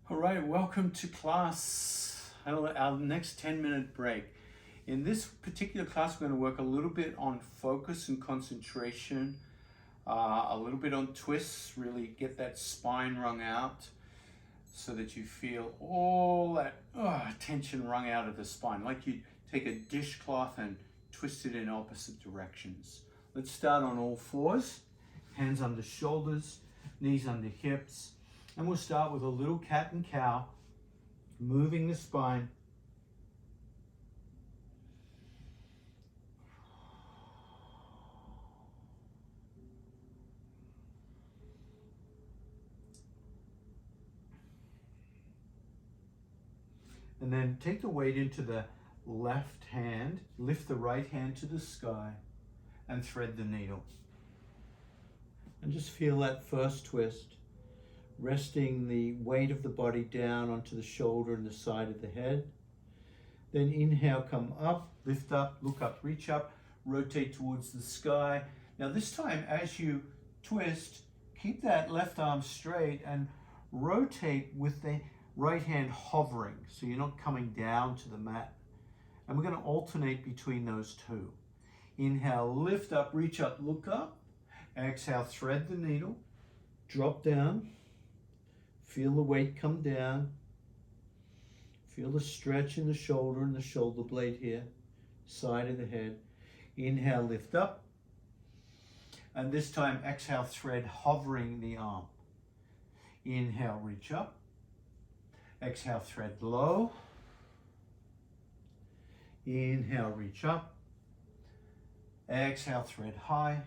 All right, welcome to class, our next 10-minute break. In this particular class, we're going to work a little bit on focus and concentration, a little bit on twists, really get that spine wrung out so that you feel all that tension wrung out of the spine, like you take a dishcloth and twist it in opposite directions. Let's start on all fours, hands under shoulders, knees under hips. And we'll start with a little cat and cow, moving the spine. And then take the weight into the left hand, lift the right hand to the sky, and thread the needle. And just feel that first twist. Resting the weight of the body down onto the shoulder and the side of the head. Then inhale, come up, lift up, look up, reach up, rotate towards the sky. Now this time as you twist, keep that left arm straight and rotate with the right hand hovering so you're not coming down to the mat. And we're going to alternate between those two. Inhale, lift up, reach up, look up. Exhale, thread the needle, drop down. Feel the weight come down. Feel the stretch in the shoulder and the shoulder blade here, side of the head. Inhale, lift up. And this time, exhale, thread, hovering the arm. Inhale, reach up. Exhale, thread low. Inhale, reach up. Exhale, thread high.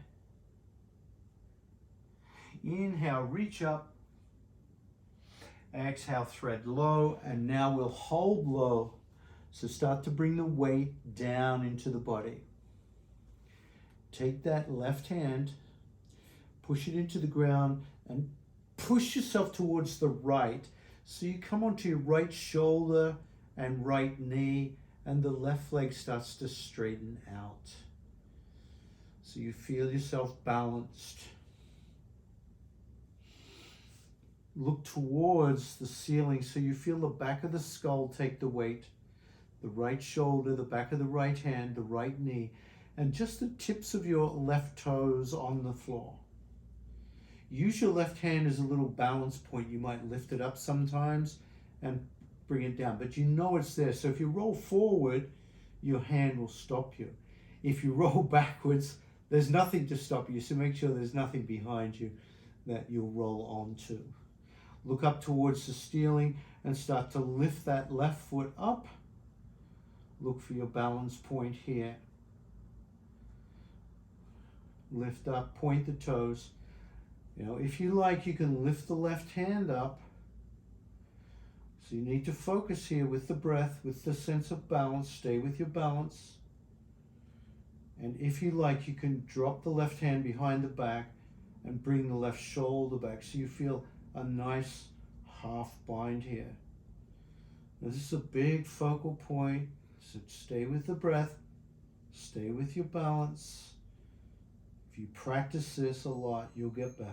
Inhale, reach up. Exhale, thread low, and now we'll hold low. So start to bring the weight down into the body. Take that left hand, push it into the ground, and push yourself towards the right. So you come onto your right shoulder and right knee, and the left leg starts to straighten out. So you feel yourself balanced. Look towards the ceiling so you feel the back of the skull take the weight, the right shoulder, the back of the right hand, the right knee, and just the tips of your left toes on the floor. Use your left hand as a little balance point. You might lift it up sometimes and bring it down, but you know it's there. So if you roll forward, your hand will stop you. If you roll backwards, there's nothing to stop you, so make sure there's nothing behind you that you'll roll onto. Look up towards the ceiling and start to lift that left foot up. Look for your balance point here. Lift up, point the toes. You know, if you like, you can lift the left hand up. So you need to focus here with the breath, with the sense of balance. Stay with your balance. And if you like, you can drop the left hand behind the back and bring the left shoulder back so you feel a nice half bind here. Now this is a big focal point, so stay with the breath, stay with your balance. If you practice this a lot, you'll get better.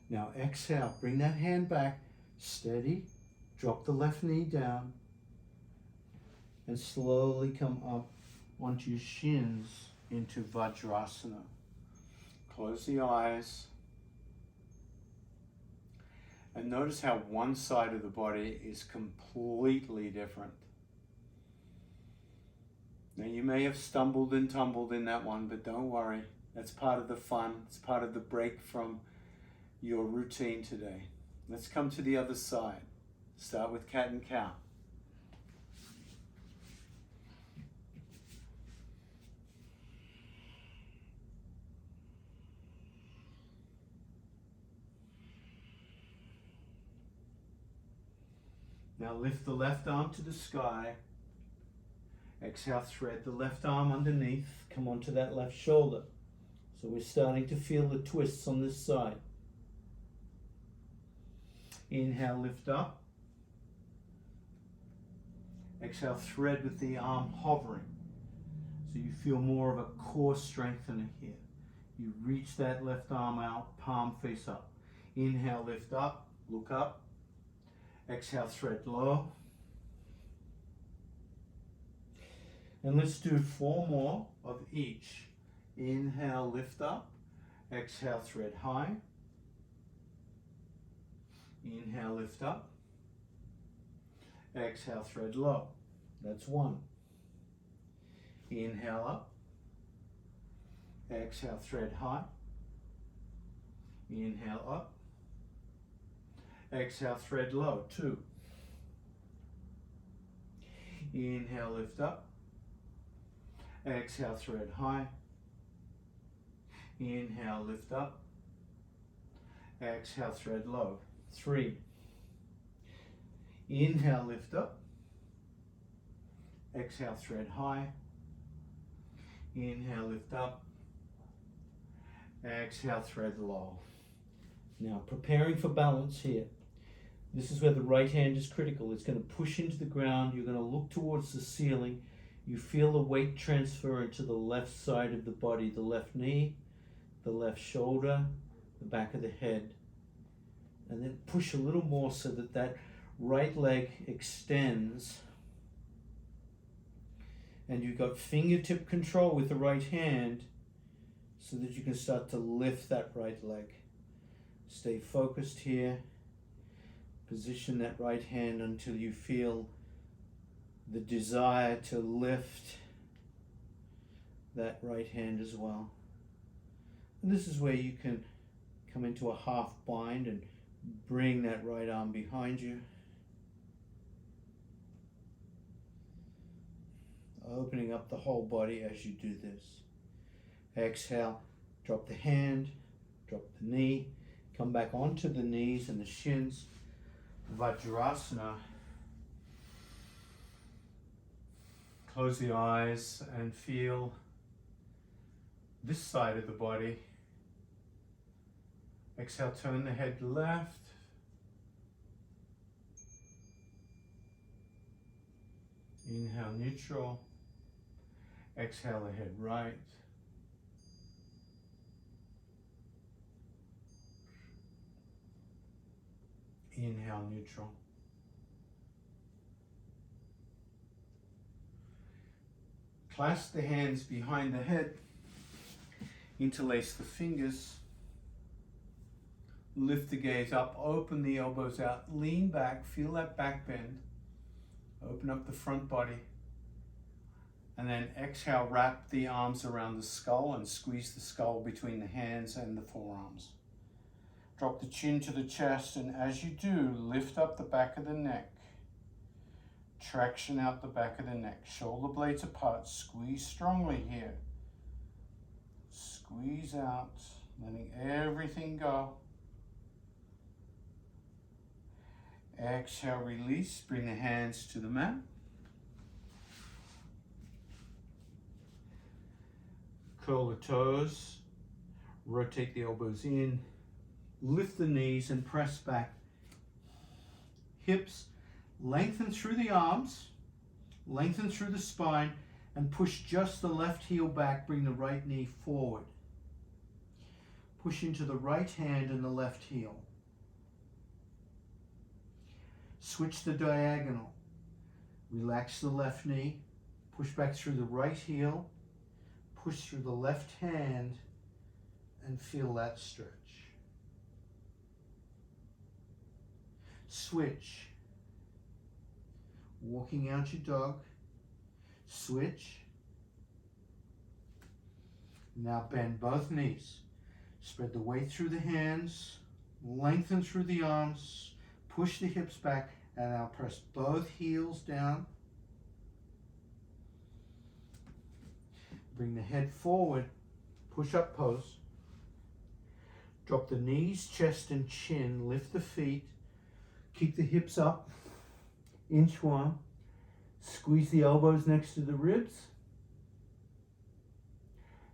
Now exhale, bring that hand back, steady, drop the left knee down, and slowly come up onto your shins into Vajrasana. Close the eyes. And notice how one side of the body is completely different. Now you may have stumbled and tumbled in that one, but don't worry. That's part of the fun. It's part of the break from your routine today. Let's come to the other side. Start with cat and cow. Now lift the left arm to the sky. Exhale, thread the left arm underneath. Come onto that left shoulder. So we're starting to feel the twists on this side. Inhale, lift up. Exhale, thread with the arm hovering. So you feel more of a core strengthener here. You reach that left arm out, palm face up. Inhale, lift up, look up. Exhale, thread low. And let's do 4 more of each. Inhale, lift up. Exhale, thread high. Inhale, lift up. Exhale, thread low. That's 1. Inhale up. Exhale, thread high. Inhale up. Exhale, thread low. 2. Inhale, lift up. Exhale, thread high. Inhale, lift up. Exhale, thread low. 3. Inhale, lift up. Exhale, thread high. Inhale, lift up. Exhale, thread low. Now, preparing for balance here. This is where the right hand is critical. It's going to push into the ground. You're going to look towards the ceiling. You feel the weight transfer into the left side of the body, the left knee, the left shoulder, the back of the head. And then push a little more so that that right leg extends. And you've got fingertip control with the right hand so that you can start to lift that right leg. Stay focused here. Position that right hand until you feel the desire to lift that right hand as well. And this is where you can come into a half bind and bring that right arm behind you. Opening up the whole body as you do this. Exhale, drop the hand, drop the knee, come back onto the knees and the shins. Vajrasana. Close the eyes and feel this side of the body. Exhale, turn the head left. Inhale, neutral. Exhale, the head right. Inhale, neutral. Clasp the hands behind the head. Interlace the fingers. Lift the gaze up, open the elbows out, lean back, feel that back bend. Open up the front body. And then exhale, wrap the arms around the skull and squeeze the skull between the hands and the forearms. Drop the chin to the chest, and as you do, lift up the back of the neck. Traction out the back of the neck. Shoulder blades apart. Squeeze strongly here. Squeeze out, letting everything go. Exhale, release. Bring the hands to the mat. Curl the toes. Rotate the elbows in. Lift the knees and press back. Hips lengthen through the arms, lengthen through the spine, and push just the left heel back. Bring the right knee forward. Push into the right hand and the left heel. Switch the diagonal. Relax the left knee. Push back through the right heel. Push through the left hand and feel that stretch. Switch. Walking out your dog. Switch. Now bend both knees. Spread the weight through the hands. Lengthen through the arms. Push the hips back and now press both heels down. Bring the head forward. Push up pose. Drop the knees, chest and chin. Lift the feet. Keep the hips up, inchworm. Squeeze the elbows next to the ribs.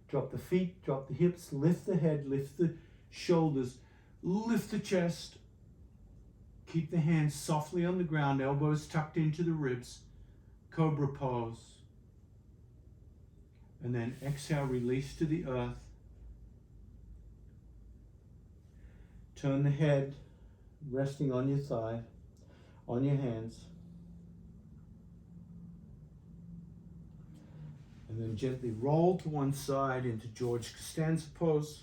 Drop the feet, drop the hips, lift the head, lift the shoulders, lift the chest. Keep the hands softly on the ground, elbows tucked into the ribs. Cobra pose. And then exhale, release to the earth. Turn the head, resting on your thigh. on your hands. And then gently roll to one side into George Costanza pose.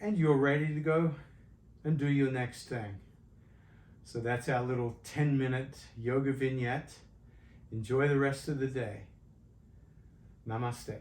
And you're ready to go and do your next thing. So that's our little 10-minute yoga vignette. Enjoy the rest of the day. Namaste.